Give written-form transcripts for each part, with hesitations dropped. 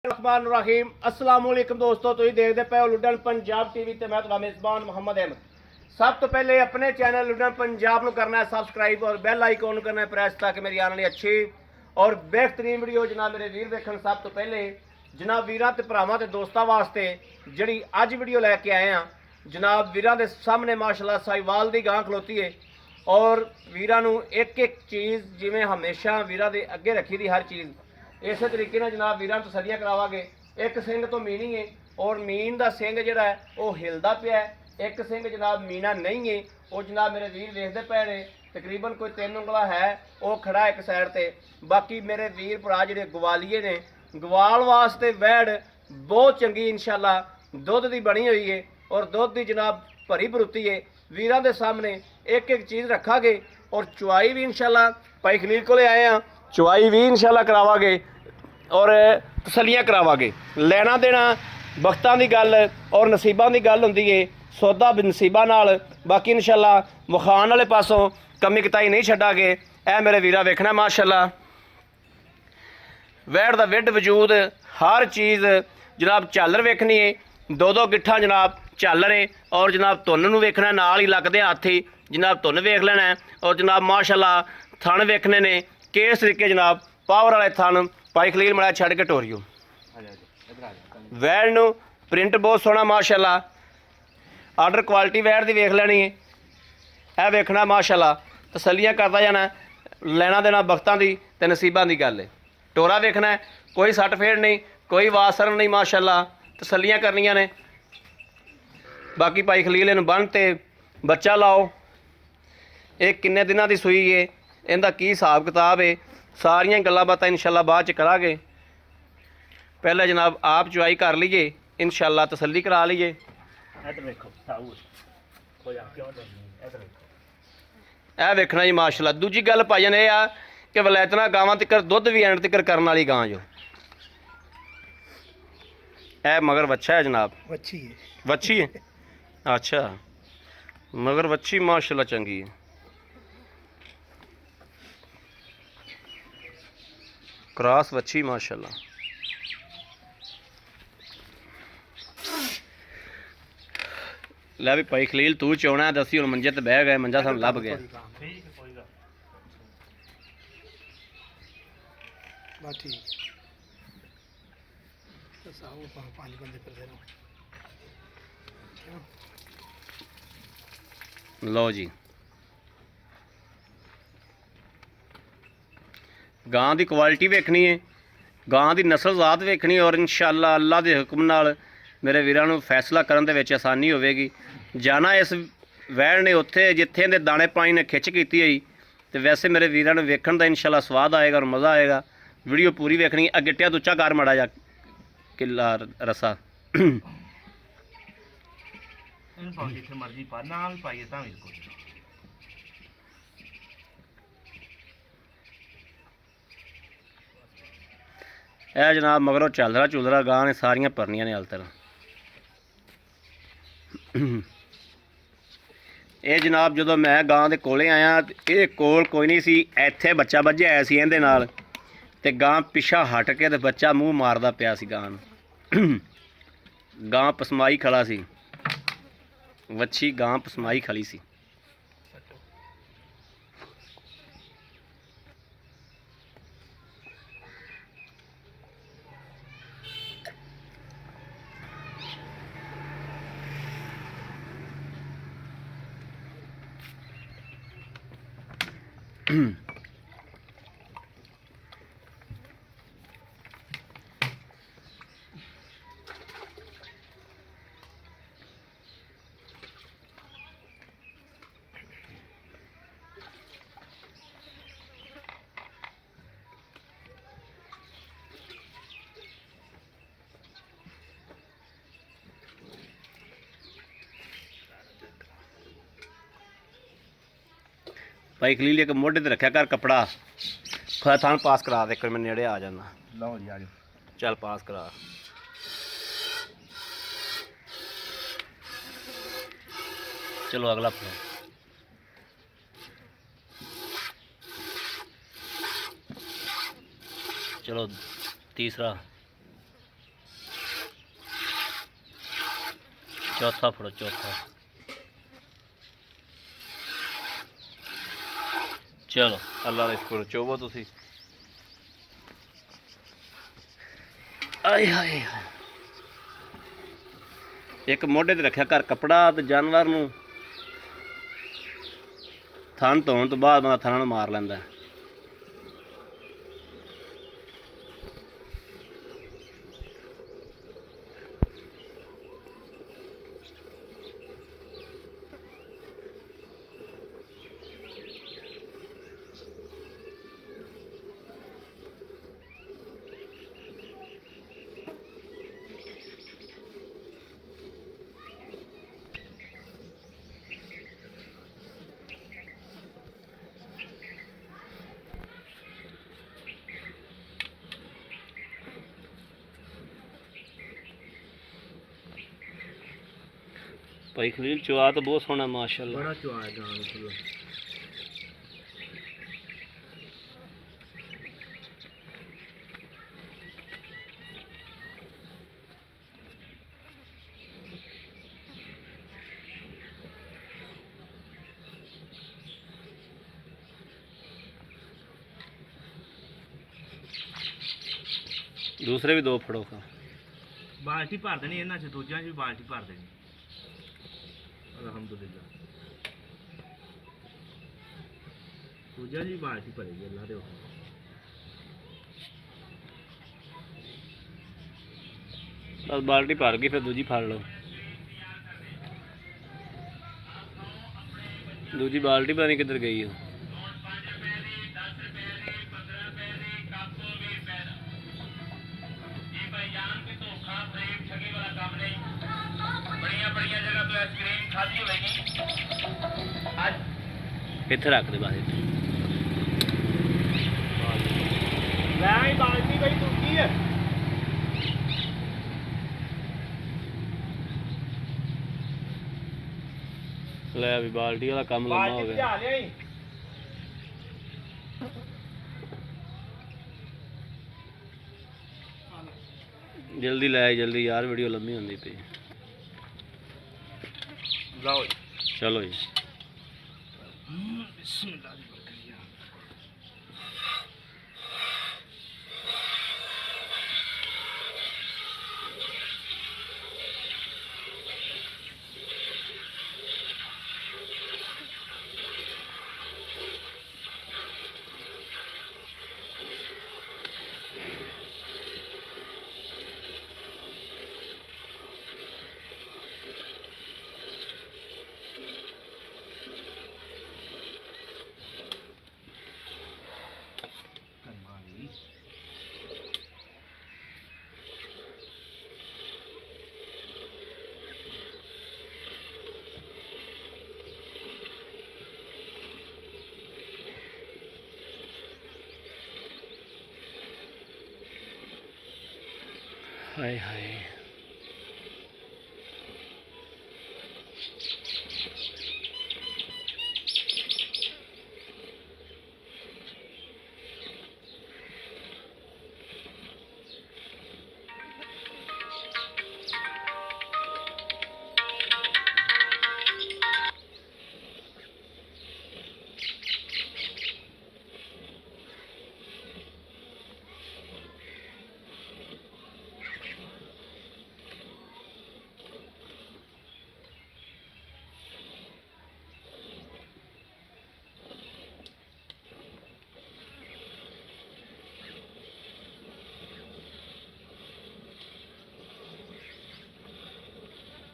रहीम अस्सलाम वालेकुम दोस्तों, तुम देखते पे हो लुडन पंजाब टीवी ते मैं तुम्हारा मेज़बान मोहम्मद अहमद। सब तो पहले अपने चैनल लुडन पंजाब को करना है सब्सक्राइब और बेल आइकॉन करना है प्रेस ताकि मेरी आने वाली अच्छी और बेहतरीन वीडियो जनाब मेरे वीर देखने। सब तो पहले जनाब वीरां ते भरावां ते दोस्तां वास्ते जिहड़ी अज वीडियो लैके आए हैं जनाब वीरां दे सामने माशाअल्लाह साहिवाल दी गां खलोती है और वीरां नूं एक एक चीज़ जिवें हमेशा वीरां दे अगे रखी दी हर चीज़ इस तरीके ਨਾਲ जनाब वीरां तसल्लियां करावांगे। एक सिंह तो मीनी है और मीन का सिंह जिहड़ा है वह हिलदा पिया है, एक सिंह जनाब मीना नहीं है वो जनाब मेरे वीर देखते पे ने तकरीबन कोई 3 ਉਂਗਲਾ है वह खड़ा एक साइड ते। बाकी मेरे वीर भरा जिहड़े गवालीए ने गवाल वास्ते वैड़ बहुत चंगी इंशाअल्लाह दुध की बनी हुई है और दुध की जनाब भरी भरुती है। वीरां दे सामने एक एक चीज़ रखांगे और चुवाई भी इंशाअल्लाह भाई खलील को आए हैं, चुवाई भी इंशाअल्लाह करावांगे और तसलियां करावांगे। लेना देना वक्तां दी गल और नसीबां दी गल हुंदी है, सौदा नसीबां नाल। बाकी इंशाअल्लाह विखाण वाले पासों कमी कताई नहीं छड्डांगे। ऐ मेरे वीरा वेखना माशाअल्लाह वैड़ दा विड वजूद हर चीज़ जनाब झालर वेखनी है, दो दो गिट्ठां जनाब झालर है और जनाब धुन नूं वेखना नाल ही लगदे हत्थ ही जनाब धुन वेख लेना है और जनाब माशाअल्लाह थण वेखने ने किस तरीके जनाब पावर वाले थण भाई खलील मड़ा छड़ के टोरियो। वैड़ नूं प्रिंट बहुत सोहना माशाअल्लाह, आर्डर क्वालिटी वैड़ दी वेख लैनी है। यह वेखना माशाअल्लाह तसल्लियां करता जाना, लेना देना वक्तां दी ते नसीबां दी गल है। टोरा वेखना है, कोई सट फेड़ नहीं, कोई वासरन नहीं, माशाअल्लाह तसल्लियां करनियां ने। बाकी भाई खलील इहनूं बन ते बच्चा लाओ, एक किन्ने दिनां दी सूई है, इहदा की हिसाब किताब है सारियां गल्लां बातां इंशाअल्लाह बाद च करांगे। पहले जनाब आप चुआई कर लीजिए इंशाअल्लाह तसल्ली करा लीजिए। यह वेखना जी माशाअल्लाह। दूजी गल भाईजान यह आ कि वलैतना गावां तक दुध भी एंड तक करने वाली गां जो है मगर वच्छा है जनाब, वच्छी है अच्छा मगर वच्छी माशाअल्लाह चंगी है। क्रॉस वच्छी माशाअल्लाह। लै भी भाई खलील तू चौना दसी हुण मंजे ते बह गए, मंजा सानूं लभ गया। लो जी गां की क्वालिटी वेखनी है, गां की नस्ल जात वेखनी और इंशाअल्लाह अल्लाह के हुक्म नाल मेरे वीरां नूं फैसला करन दे विच आसानी होवेगी। जाना इस वैड़ ने उत्थे जिथे दे दाने पानी ने खिच कीती हुई तो वैसे मेरे वीरां नूं वेखण दा इंशाअल्लाह स्वाद आएगा और मज़ा आएगा। वीडियो पूरी वेखनी। अगिट्या दुच्चा कर माड़ा जा किला रसा यह जनाब मगरों झलरा झुलरा गां ने सारियां भरनियां ने अलतर। ये जनाब जो मैं गां के कोले आया ये कोल कोई नहीं सी, इत्थे बच्चा बज्झिया आया सी इहदे नाल ते गां पिछा हट के ते बच्चा मूँह मारदा पिया सी गां नूं। गां पसमाई खड़ा सी, वच्छी गां पसमाई खड़ी सी। भाई खलील एक मोढे ते रखा कर कपड़ा, खुदा थान पास करा दे, मैं नेड़े आ जाना। लो जी आ जाओ, चल पास करा। चलो अगला फोन। चलो तीसरा चौथा फड़ो चौथा। चलो अल्लाह ने इसको चोवो तुसी। आए हाय एक मोढे ते रखिया कर कपड़ा ते जानवर नूं थन धोण तो बाद बंदा थना नूं मार लैंदा है। भाई खलील चुआ तो बहुत सोहना माशाल्लाह। बड़ा चुआ है गां में। दूसरे भी दो फड़ो का बाल्टी भर देनी इन्हां च दूजियां च भी बाल्टी भर देनी। अलहमदुलिल्लाह दूजियां च भी बाल्टी भरेगी अल्लाह दे हुक्म। बस बाल्टी भर गई फिर दूजी फड़ लो। दूजी बाल्टी पता नहीं किधर गई है। इत्थे रख दे बस बाल्टी भाई दूजी है। ले अभी बाल्टी वाला काम लम्मा हो गया। जल्दी ले जल्दी यार वीडियो लम्मी होंदी पई। चलो जी हाय हाय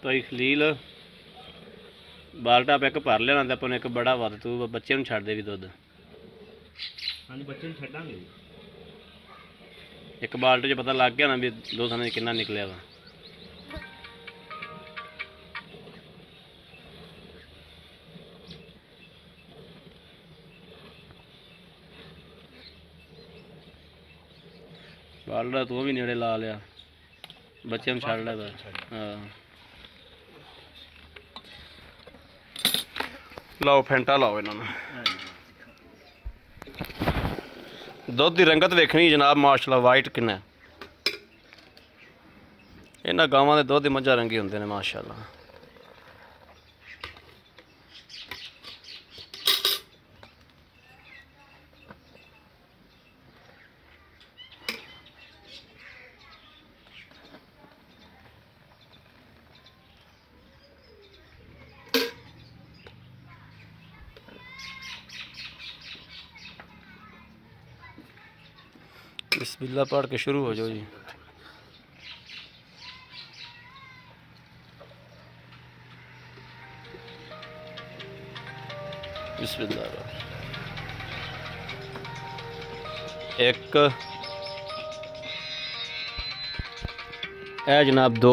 भाई खलील बाल्टा आप एक भर लेना तो अपन एक बड़ा वध तू बच्चे नूं छड्ड दे भी दुध। हाँ बच्चे नूं छड्डांगे एक बाल्टे च पता लग गया ना भी दो थाने कितना निकलिया वा। बाल्टा तू भी नेड़े ला लिया बच्चे नूं छड्ड लिया। हाँ लाओ फेंटा लाओ इन्होंने। दुध की रंगत वेखनी जनाब माशाल्लाह वाइट किन्ना इन्हां गावां दे दुध दी मझां रंगी हुंदे ने माशाल्लाह। बिस्मिल्लाह पढ़ के शुरू हो जाओ जी। बिस्मिल्लाह। एक ए जनाब 2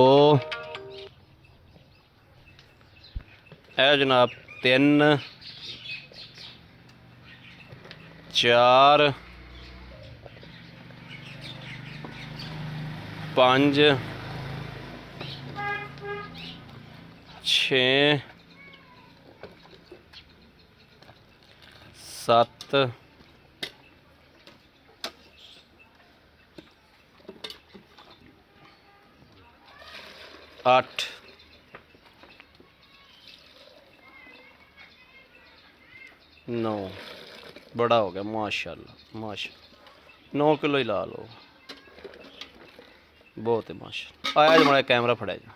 ए जनाब 3 4 5 6 7 8 9 बड़ा हो गया माशाल्लाह माशा 9 किलो ही ला लो बहुत है माशा। आया जो माड़ा कैमरा फड़िया जी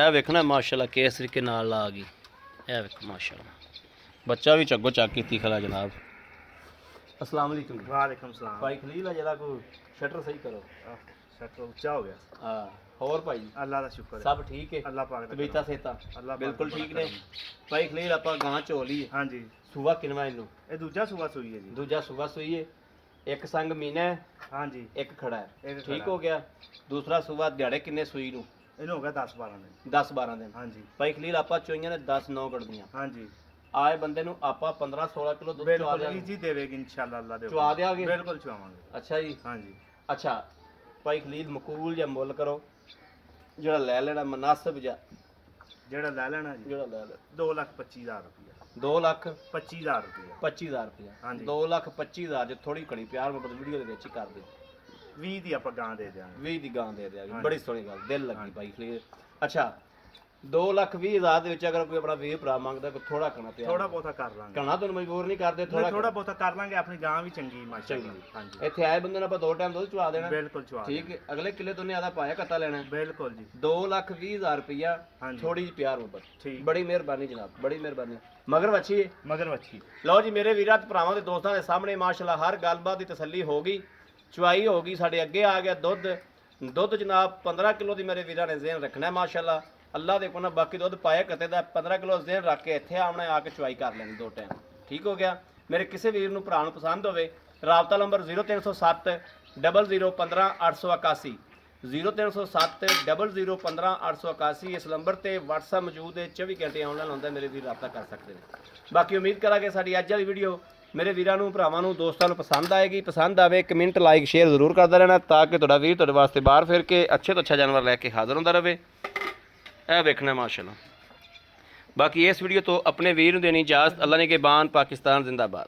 ए वेखना माशाल्लाह किस तरीके नाल ला गई ए वेखो माशाल्लाह बच्चा भी चग्गो चक की खला जनाब। अस्सलाम वालेकुम। वालेकुम सलाम। भाई खलील जरा को शटर सही करो शटर ऊंचा हो गया। हाँ और भाई अल्लाह का शुक्र है सब ठीक है अल्लाह पाक दा तबीयत सेहत अल्लाह बिल्कुल ठीक ने भाई खलील आप गां चोली हाँ जी सुबह किनवा इनू ये दूजा सुबह सुई है जी। दूजा सुबह सुई है एक संग मीना है हाँ जी एक खड़ा है एक ठीक खड़ा हो गया दूसरा सुबह दिहाड़े किन्ने सुई नू इन्हों हो गया 10-12 दिन। 10-12 दिन हाँ जी भाई खलील आप चोइयां ने 10-9 कड़दियां हाँ जी आए बंदे नू आपा 15-16 किलो दूध चवा बिल्कुल देंगे जी देवेगी इंशाल्लाह अल्लाह दे चवा देंगे बिल्कुल चवावांगे। अच्छा जी हाँ जी अच्छा भाई खलील मकूल या मुल करो ਜਿਹੜਾ ਲੈ ਲੈਣਾ ਮੁਨਾਸਿਬ ਜਾਂ जेड़ा ले लेना जी ਜਿਹੜਾ ਲੈ ਲੈ 2,25,000 रुपया 2 ਲੱਖ 25,000 रुपया 25000 ਰੁਪਇਆ ਹਾਂਜੀ। 2 ਲੱਖ 25000 ਜੇ ਥੋੜੀ ਘਣੀ ਪਿਆਰ ਮੁਹੱਬਤ ਵੀਡੀਓ ਦੇ ਵਿੱਚ ਹੀ ਕਰ ਦਿਓ 20 ਦੀ ਆਪਾਂ ਗਾਂ ਦੇ ਦਿਆਂਗੇ 20 ਦੀ ਗਾਂ ਦੇ ਦਿਆਂਗੇ ਹਾਂਜੀ। ਬੜੀ ਸੋਹਣੀ ਗੱਲ ਦਿਲ ਲੱਗੀ ਹਾਂਜੀ। ਭਾਈ ਖਲੀਲ। ਅੱਛਾ 2,20,000 ਦੇ ਵਿੱਚ ਅਗਰ ਕੋਈ ਆਪਣਾ ਵੀਰ ਭਰਾ ਮੰਗਦਾ ਕੋਈ ਥੋੜਾ ਘਣਾ ਪਿਆਰ ਥੋੜਾ ਬਹੁਤਾ ਕਰ ਲਾਂਗੇ ਘਣਾ ਤੁਹਾਨੂੰ ਮਜਬੂਰ ਨਹੀਂ ਕਰਦੇ ਥੋੜਾ ਥੋੜਾ ਬਹੁਤਾ ਕਰ ਲਾਂਗੇ ਆਪਣੀ ਗਾਂ ਵੀ ਚੰਗੀ ਮਾਸ਼ਾਅੱਲਾ। ਚੰਗੀ। ਹਾਂਜੀ ਇੱਥੇ ਆਏ ਬੰਦੇ ਨੂੰ ਆਪਾਂ 2 ਟਾਈਮ ਦੁੱਧ ਚਵਾ ਦੇਣਾ ਬਿਲकुल ਚਵਾ ਠੀਕ ਹੈ ਅਗਲੇ ਕਿੱਲੇ ਤੋਂ ਨੇ ਆਦਾ ਪਾਇਆ ਕੱਤਾ ਲੈਣਾ ਬਿਲकुल ਜੀ 2,20,000 ਰੁਪਇਆ ਹਾਂਜੀ। ਥੋੜੀ ਜਿਹੀ ਪਿਆਰ ਮੁਹੱਬਤ ਠੀਕ ਬੜੀ ਮਿਹਰਬਾਨੀ ਜਨਾਬ ਬੜੀ ਮਿਹਰਬਾਨੀ ਮਗਰ ਵੱਛੀ ਹੈ ਮਗਰ ਵੱਛੀ ਲਓ ਜੀ ਮੇਰੇ ਵੀਰਾਂ ਤੇ ਭਰਾਵਾਂ ਦੇ ਦੋਸਤਾਂ ਦੇ ਸਾਹਮਣੇ ਮਾਸ਼ਾਅੱਲਾ ਹਰ ਗੱਲਬਾਤ ਦੀ ਤਸੱਲੀ ਹੋ ਗਈ ਚੁਆਈ ਹੋ ਗਈ ਸਾਡੇ ਅੱਗੇ ਆ ਗਿਆ ਦੁੱਧ ਜਨਾਬ 15 ਕਿਲੋ ਦੀ ਮੇਰੇ ਵੀਰਾਂ ਨੇ ਜ਼ੇਨ ਰੱਖਣਾ ਹੈ ਮਾਸ਼ਾਅੱਲਾ ਅੱਲਾ ਦੇ ਕੋਲ ਬਾਕੀ ਦੁੱਧ ਪਾਇਆ ਕਤੇ ਦਾ 15 ਕਿਲੋ ਜ਼ੇਨ ਰੱਖ ਕੇ ਇੱਥੇ ਆਉਣਾ ਆ ਕੇ ਚੁਆਈ ਕਰ ਲੈਣੀ 2 ਟਾਈਮ ਠੀਕ ਹੋ ਗਿਆ। ਮੇਰੇ ਕਿਸੇ ਵੀਰ ਨੂੰ ਭਰਾ ਨੂੰ ਪਸੰਦ ਹੋਵੇ ਰਾਬਤਾ ਨੰਬਰ 0307 0015 881 0307 0015 881 ਇਸ ਨੰਬਰ ਤੇ WhatsApp ਮੌਜੂਦ ਹੈ 24 ਘੰਟੇ ਆਨਲਾਈਨ ਹੁੰਦਾ ਮੇਰੇ ਵੀਰ ਰਾਬਤਾ ਕਰ ਸਕਦੇ ਨੇ। ਬਾਕੀ ਉਮੀਦ ਕਰਾਂਗੇ ਸਾਡੀ ਅੱਜ ਵਾਲੀ ਵੀਡੀਓ ਮੇਰੇ ਵੀਰਾਂ ਨੂੰ ਭਰਾਵਾਂ ਨੂੰ ਦੋਸਤਾਂ ਨੂੰ ਪਸੰਦ ਆਏਗੀ ਪਸੰਦ ਆਵੇ ਕਮੈਂਟ ਲਾਈਕ ਸ਼ੇਅਰ ਜ਼ਰੂਰ ਕਰਦਾ ਰਹਿਣਾ ਤਾਂ ਕਿ ਤੁਹਾਡਾ ਵੀਰ ਤੁਹਾਡੇ ਵਾਸਤੇ ਬਾਹਰ ਫਿਰ ਕੇ ਅੱਛੇ ਤੋਂ ਅੱਛਾ ਜਾਨਵਰ ਲੈ ਕੇ ਹਾਜ਼ਰ ਹੁੰਦਾ ਰਹੇ। ਇਹ ਵੇਖਣਾ ਮਾਸ਼ਾਅੱਲਾ ਬਾਕੀ ਇਸ ਵੀਡੀਓ ਤੋਂ ਆਪਣੇ ਵੀਰ ਨੂੰ ਦੇਣੀ ਇਜਾਜ਼ਤ। ਅੱਲਾ ਨੇ ਕੇ ਬਾਨ ਪਾਕਿਸਤਾਨ ਜ਼ਿੰਦਾਬਾਦ।